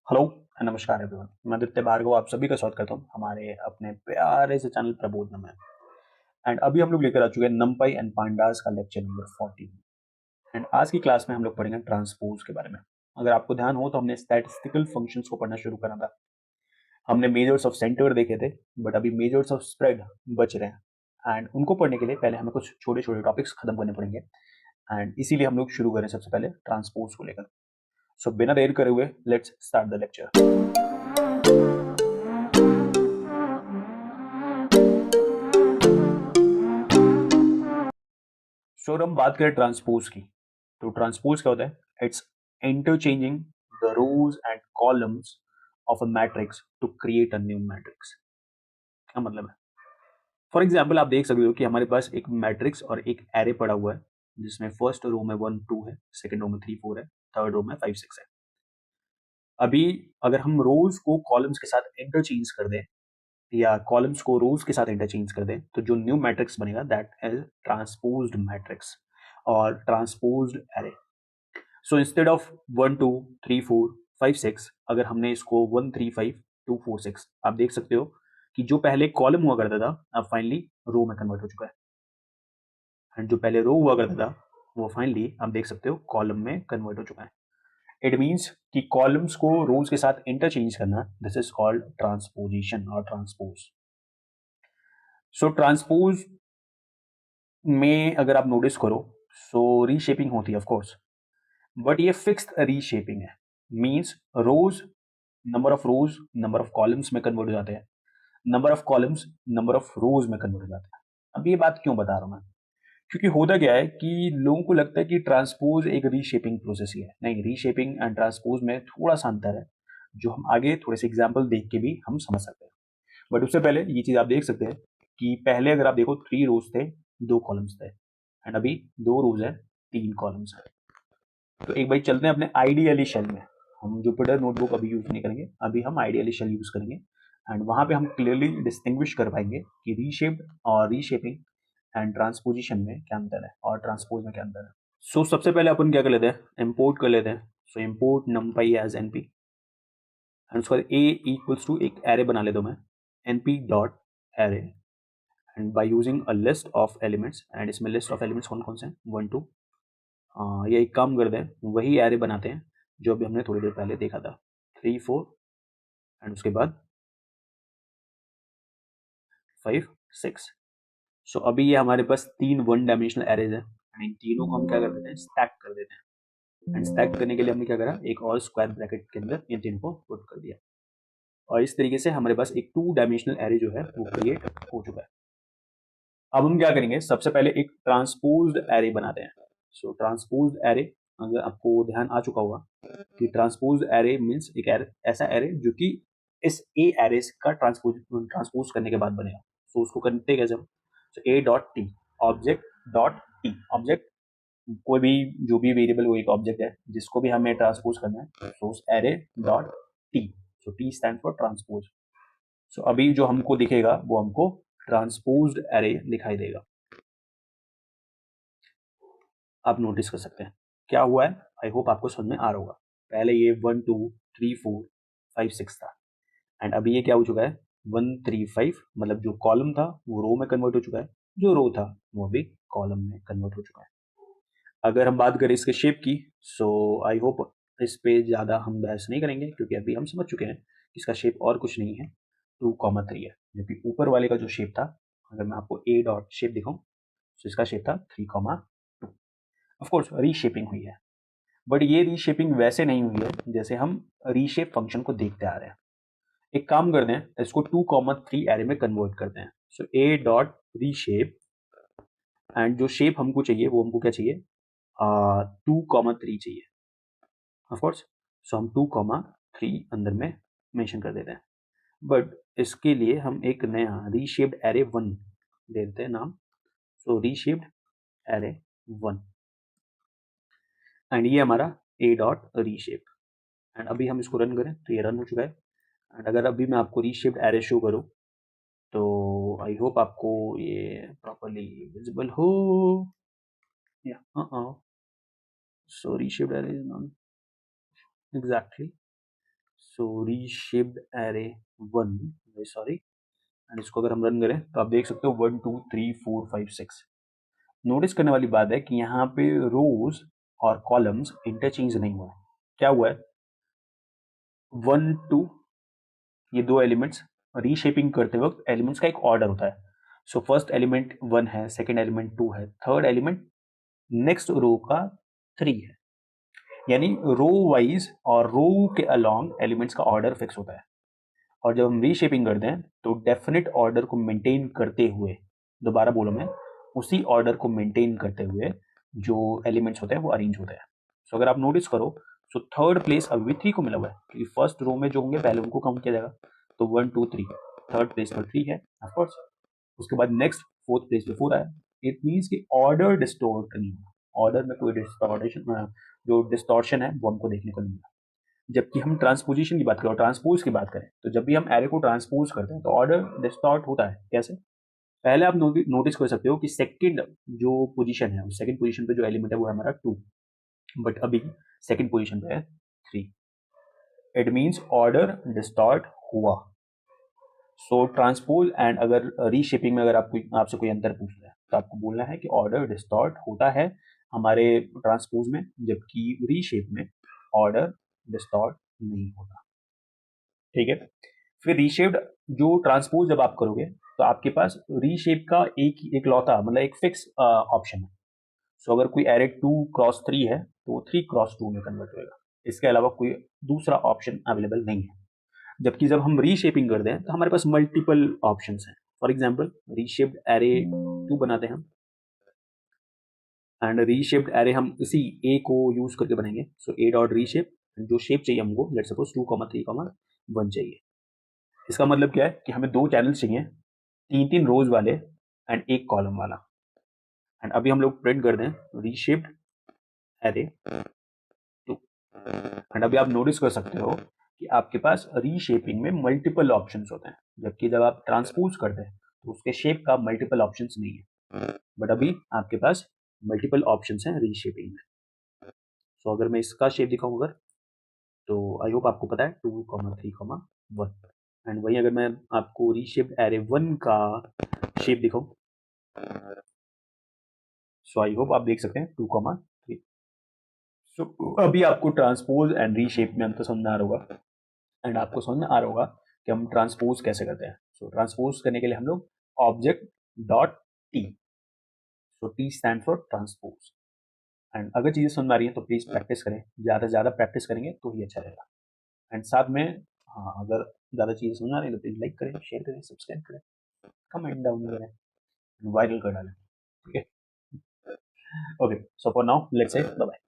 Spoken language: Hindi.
हेलो नमस्कार एवरीवन। मैं आदित्य भार्गव आप सभी का स्वागत करता हूँ हमारे अपने प्यारे से चैनल प्रबोधन में। एंड अभी हम लोग लेकर आ चुके हैं नंपाई एंड पांडास का लेक्चर नंबर 14। एंड आज की क्लास में हम लोग पढ़ेंगे ट्रांसपोज के बारे में। अगर आपको ध्यान हो तो हमने स्टैटिस्टिकल फंक्शंस को पढ़ना शुरू करा था। हमने मेजर्स ऑफ सेंटर देखे थे, बट अभी मेजर्स ऑफ स्प्रेड बच रहे हैं। एंड उनको पढ़ने के लिए पहले हमें कुछ छोटे छोटे टॉपिक्स खत्म करने पड़ेंगे। एंड इसीलिए हम लोग शुरू करें सबसे पहले ट्रांसपोज को लेकर। सो बिना देर करे हुए लेट्स स्टार्ट द लेक्चर। सो हम बात करें ट्रांसपोज की, तो ट्रांसपोज क्या होता है? It's interchanging the rows and columns of a matrix to create a new matrix. क्या मतलब है? फॉर एग्जाम्पल आप देख सकते हो कि हमारे पास एक मैट्रिक्स और एक एरे पड़ा हुआ है, जिसमें फर्स्ट रो में 1 2 है, सेकंड रो में 3 4 है, थर्ड रो में 5 6 है। अभी अगर हम रोज को कॉलम्स के साथ इंटरचेंज कर दें या कॉलम्स को रोज के साथ इंटरचेंज कर दें, तो जो न्यू मैट्रिक्स बनेगा दैट इज ट्रांसपोज्ड मैट्रिक्स और transposed array. So instead of 1 2 3 4 5 6, अगर हमने इसको 1 3 5 2 4 6, आप देख सकते हो कि जो पहले कॉलम हुआ करता था अब फाइनली रो में कन्वर्ट हो चुका है। एंड जो पहले रो हुआ करता था वो फाइनली आप देख सकते हो कॉलम में कन्वर्ट हो चुका है। इट मीन्स कि कॉलम्स को रोज के साथ इंटरचेंज करना, दिस इज कॉल्ड ट्रांसपोजिशन और ट्रांसपोज। सो ट्रांसपोज में अगर आप नोटिस करो, सो रीशेपिंग होती है ऑफ कोर्स, बट ये फिक्स्ड रीशेपिंग है। Means rows, number of rows number of columns में कन्वर्ट हो जाते हैं, number of columns number of rows में कन्वर्ट हो जाते हैं। अब ये बात क्यों बता रहा हूं मैं? क्योंकि होता क्या है कि लोगों को लगता है कि ट्रांसपोज एक रीशेपिंग प्रोसेस ही है। नहीं, रीशेपिंग एंड ट्रांसपोज में थोड़ा सा अंतर है, जो हम आगे थोड़े से एग्जाम्पल देख के भी हम समझ सकते हैं। बट उससे पहले ये चीज आप देख सकते हैं कि पहले अगर आप देखो 3 रोज थे, 2 कॉलम्स थे, एंड अभी 2 रोज है, 3 कॉलम्स है। तो एक बार चलते हैं अपने आइडियली शेल में। हम जुपिटर नोटबुक अभी यूज नहीं करेंगे, अभी हम आइडियली शेल यूज करेंगे। एंड वहां पे हम क्लियरली डिस्टिंग्विश कर पाएंगे कि रीशेप्ड और रीशेपिंग एंड ट्रांसपोजिशन में क्या अंतर है और ट्रांसपोज में क्या अंतर है। सो सबसे पहले अपन क्या कर लेते हैं, इंपोर्ट कर लेते हैं। So import numpy as np, and उसके बाद a इक्वल्स टू एक एरे बना लेता हूं मैं, np dot array, and by using a list of elements. And इसमें लिस्ट ऑफ एलिमेंट्स कौन कौन से हैं? 1 2। ये एक काम करते हैं, वही एरे बनाते हैं जो अभी हमने थोड़ी देर पहले देखा था, 3 4 एंड उसके बाद 5 6। सो अभी ये हमारे पास 3 वन डायमेंशनल एरेज है, एंड इन तीनों को हम क्या कर देते हैं, स्टैक कर देते हैं। एंड स्टैक करने के लिए हमने क्या करा, एक और स्क्वायर ब्रैकेट के अंदर इन तीनों को पुट कर दिया, और इस तरीके से हमारे पास एक 2 डायमेंशनल एरे जो है वो क्रिएट हो चुका है। अब हम क्या करेंगे, सबसे पहले एक ट्रांसपोज्ड एरे बनाते हैं। सो ट्रांसपोज्ड एरे, अगर आपको ध्यान आ चुका होगा कि ट्रांसपोज्ड एरे मींस एक ऐसा एरे जो कि इस ए एरे का ट्रांसपोज करने के बाद बनेगा। सो उसको करते कैसे हम? So A dot T, object dot T. Object कोई भी, जो भी वेरिएबल वो एक ऑब्जेक्ट है जिसको भी हमें ट्रांसपोज करना है। So array dot T, so T stand for transpose. So अभी जो हमको दिखेगा वो हमको ट्रांसपोज्ड एरे दिखाई देगा। आप नोटिस कर सकते हैं क्या हुआ है। आई होप आपको समझ में आ रहा होगा। पहले ये 1 2 3 4 5 6 था, एंड अभी ये क्या हो चुका है, 1 3 5, मतलब जो कॉलम था वो रो में कन्वर्ट हो चुका है, जो रो था वो भी कॉलम में कन्वर्ट हो चुका है। अगर हम बात करें इसके शेप की, सो आई होप इस पे ज़्यादा हम बहस नहीं करेंगे, क्योंकि अभी हम समझ चुके हैं इसका शेप और कुछ नहीं है, 2 3 है। जबकि ऊपर वाले का जो शेप था, अगर मैं आपको ए डॉट शेप दिखाऊं, तो इसका शेप था 3 2। ऑफकोर्स रीशेपिंग हुई है, बट ये रीशेपिंग वैसे नहीं हुई है जैसे हम रीशेप फंक्शन को देखते आ रहे हैं। एक काम करते हैं, इसको 2 3 एरे में कन्वर्ट करते हैं। सो ए डॉट रीशेप, एंड जो शेप हमको चाहिए वो हमको क्या चाहिए, 2 3 चाहिए ऑफकोर्स। सो हम 2 3 अंदर में मेंशन कर देते हैं, बट इसके लिए हम एक नया रीशेप्ड एरे 1 दे देते हैं नाम। सो रीशेप्ड एरे 1, एंड ये हमारा ए डॉट रीशेप। एंड अभी हम इसको रन करें तो ये रन हो चुका है। एंड अगर अभी मैं आपको रीशेप्ड एरे शो करूं, तो आई होप आपको ये प्रॉपरली विजिबल हो। या so reshaped array is not exactly. So reshaped array 1, sorry, and इसको अगर हम रन करें तो आप देख सकते हो 1 2 3 4 5 6। नोटिस करने वाली बात है कि यहाँ पे रोज और कॉलम्स इंटरचेंज नहीं हुआ है। क्या हुआ है, 1 2, ये दो एलिमेंट्स रीशेपिंग करते वक्त एलिमेंट्स का एक ऑर्डर होता है। सो फर्स्ट एलिमेंट 1 है, सेकंड एलिमेंट 2 है, थर्ड एलिमेंट नेक्स्ट रो का 3 है। यानी रो वाइज और रो के अलोंग एलिमेंट्स का ऑर्डर फिक्स होता है। और जब हम रीशेपिंग करते हैं तो डेफिनेट ऑर्डर को मेंटेन करते हुए, दोबारा बोलो मैं, उसी ऑर्डर को मेंटेन करते हुए जो एलिमेंट्स होते हैं वो अरेंज होते हैं। सो अगर आप नोटिस करो, सो थर्ड प्लेस अभी 3 को मिला हुआ है, क्योंकि फर्स्ट रो में जो होंगे पहले उनको काउंट किया जाएगा। तो 1 2 3, थर्ड प्लेस पर 3 है ऑफकोर्स। उसके बाद नेक्स्ट फोर्थ प्लेस पे 4 आया। इट मीन्स कि ऑर्डर डिस्टोर्ट नहीं हुआ, ऑर्डर में कोई डिस्टॉर्शन, जो डिस्टॉर्शन है वो हमको देखने को नहीं मिला। जबकि हम ट्रांसपोजिशन की बात करें और ट्रांसपोज की बात करें, तो जब भी हम एरे को ट्रांसपोज करते हैं तो ऑर्डर डिस्टॉर्ट होता है। कैसे? पहले आप नोटिस कर सकते हो कि सेकंड जो पोजीशन है, उस सेकंड पोजीशन पे जो एलिमेंट है वो है हमारा 2, बट अभी सेकंड पोजीशन पे है 3। इट मींस ऑर्डर डिस्टॉर्ट हुआ। सो ट्रांसपोज एंड अगर रीशेपिंग में अगर आपसे कोई अंतर पूछ रहा है तो आपको बोलना है कि ऑर्डर डिस्टॉर्ट होता है हमारे ट्रांसपोज में, जबकि रीशेप में ऑर्डर डिस्टॉर्ट नहीं होता। ठीक है। फिर रीशेप्ड जो ट्रांसपोज जब आप करोगे तो आपके पास रीशेप का एक लौता मतलब एक फिक्स ऑप्शन है। सो अगर कोई एरे 2 क्रॉस 3 है तो वो 3 क्रॉस 2 में कन्वर्ट होएगा। इसके अलावा कोई दूसरा ऑप्शन अवेलेबल नहीं है। जबकि जब हम रीशेपिंग करते हैं तो हमारे पास मल्टीपल ऑप्शन हैं। फॉर एग्जाम्पल रीशेप्ड एरे 2 बनाते हैं हम, एंड रीशेप्ड एरे हम इसी ए को यूज करके बनाएंगे। सो ए डॉट रीशेप, जो शेप चाहिए हमको, लेट्स सपोज 2 3 1 चाहिए। इसका मतलब क्या है कि हमें दो चैनल्स चाहिए, 3 3 रोज वाले एंड एक कॉलम वाला। एंड अभी हम लोग प्रिंट कर दें रीशेप्ड एरे 2। एंड अभी आप नोटिस कर सकते हो कि आपके पास रीशेपिंग में मल्टीपल ऑप्शंस होते हैं, जबकि जब आप ट्रांसपोज करते हैं तो उसके शेप का मल्टीपल ऑप्शंस नहीं है। बट अभी आपके पास मल्टीपल ऑप्शंस हैं रीशेपिंग में। सो अगर मैं इसका शेप दिखाऊं अगर, तो आई होप आपको पता है 2 3 1। एंड वही अगर मैं आपको रीशेप्ड एरे 1 का शेप दिखाऊं, सो आई होप आप देख सकते हैं 2 3। सो अभी आपको ट्रांसपोज एंड रीशेप में अंतर समझ में आ रहा होगा, एंड आपको समझ में आ रहा होगा कि हम ट्रांसपोज कैसे करते हैं। सो ट्रांसपोज करने के लिए हम लोग object dot T, so T stand for transpose. And अगर चीजें समझ में आ रही हैं तो प्लीज प्रैक्टिस करें, ज्यादा से ज्यादा प्रैक्टिस करेंगे तो ही अच्छा रहेगा। एंड साथ में, हाँ, अगर ज्यादा चीजें समझ में आ रही है तो प्लीज लाइक करें, शेयर करें, सब्सक्राइब करें, कमेंट डाउन करें, वायरल कर डालें। ठीक है। Okay, so for now let's say bye bye.